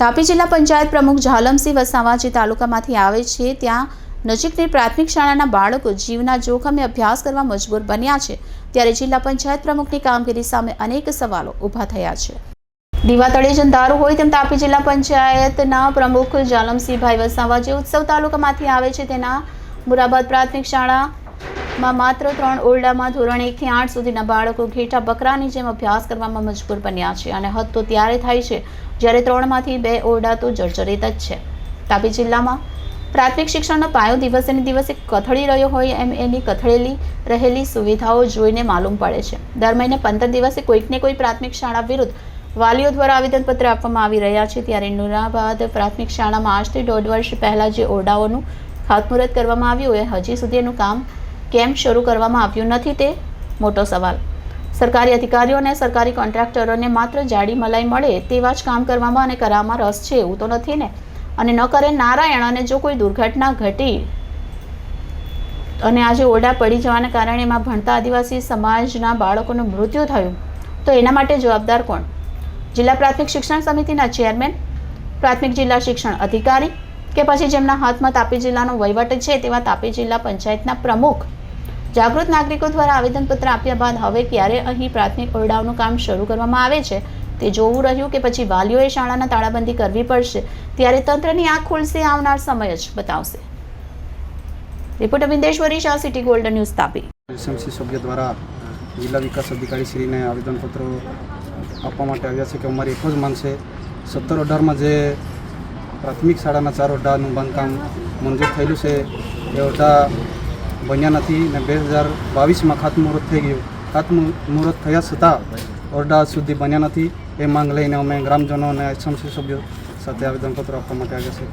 તાપી જિલ્લા પંચાયત પ્રમુખ ઝાલમસિંહ વસાવા જે તાલુકામાંથી આવે છે ત્યાં નજીકની પ્રાથમિક શાળાના બાળકો જીવના જોખમે અભ્યાસ કરવા મજબૂર બન્યા છે ત્યારે જિલ્લા પંચાયત પ્રમુખની કામગીરી સામે અનેક સવાલો ઊભા થયા છે। દીવા તળે જંધારું હોય તેમ તાપી જિલ્લા પંચાયતના પ્રમુખ ઝાલમસિંહભાઈ વસાવા જે ઉત્સવ તાલુકામાંથી આવે છે તેના મુરાબાદ પ્રાથમિક શાળામાં માત્ર 3 ઓરડામાં ધોરણ 1 થી 8 સુધીના બાળકો ઘેટા બકરાની જેમ અભ્યાસ કરવામાં મજબૂર બન્યા છે અને હદ તો ત્યારે થાય છે જ્યારે 3 માંથી 2 ઓરડા તો જર્જરિત જ છે। તાપી જિલ્લામાં પ્રાથમિક શિક્ષણનો પાયો દિવસે ને દિવસે કથળી રહ્યો હોય એમ એની કથળેલી રહેલી સુવિધાઓ જોઈને માલુમ પડે છે। દર મહિને 15 દિવસે કોઈકને કોઈ પ્રાથમિક શાળા વિરુદ્ધ વાલીઓ દ્વારા આવેદનપત્ર આપવામાં આવી રહ્યા છે ત્યારે નુરાબાદ પ્રાથમિક શાળામાં આજથી 1.5 વર્ષ પહેલા જે ઓરડાઓનું ખાતમુહૂર્ત કરવામાં આવ્યું એ હજી સુધી એનું કામ કેમ શરૂ કરવામાં આવ્યું નથી તે મોટો સવાલ। સરકારી અધિકારીઓ અને સરકારી કોન્ટ્રાક્ટરોને માત્ર જાડી મલાઈ મળે તેવા જ કામ કરવામાં અને કરવામાં રસ છે એવું તો નથી ને। અને ન કરે નારાયણ અને જો કોઈ દુર્ઘટના ઘટી અને આજે ઓરડા પડી જવાના કારણે એમાં ભણતા આદિવાસી સમાજના બાળકોનું મૃત્યુ થયું તો એના માટે જવાબદાર કોણ? જિલ્લા પ્રાથમિક શિક્ષણ સમિતિના ચેરમેન, પ્રાથમિક જિલ્લા શિક્ષણ અધિકારી કે પછી જેમના હાથમાં તાપી જિલ્લાનો વહીવટ છે તેવા તાપી જિલ્લા પંચાયતના પ્રમુખ? જાગૃત નાગરિકો દ્વારા આવેદનપત્ર આપ્યા બાદ હવે ક્યારે અહીં પ્રાથમિક ઓરડાઓનું કામ શરૂ કરવામાં આવે છે તે જોવું રહ્યું કે પછી વાલીઓએ શાળાના તાળાબંધી કરવી પડશે ત્યારે તંત્રની આંખ ખુલશે આવનાર સમય જ બતાવશે। Reporter Bindeshwari Shah, city golden news, Tapi. SMC સભ્ય દ્વારા જિલ્લા વિકાસ અધિકારી શ્રીને આવેદનપત્રો આપવા માટે આવ્યા છે કે અમારી એક જ માંગ છે 17-18માં જે પ્રાથમિક શાળાના 4 ઓરડાનું બાંધકામ મંજૂર થયેલું છે એ ઓરડા બન્યા નથી ને 2022માં ખાતમુહૂર્ત થઈ ગયું। ખાતમુહૂર્ત થયા છતાં ઓરડા સુધી બન્યા નથી। એ માંગ લઈને અમે ગ્રામજનો અને એસએમસી સભ્યો સાથે આવેદનપત્રો આપવા માટે આવ્યા છે।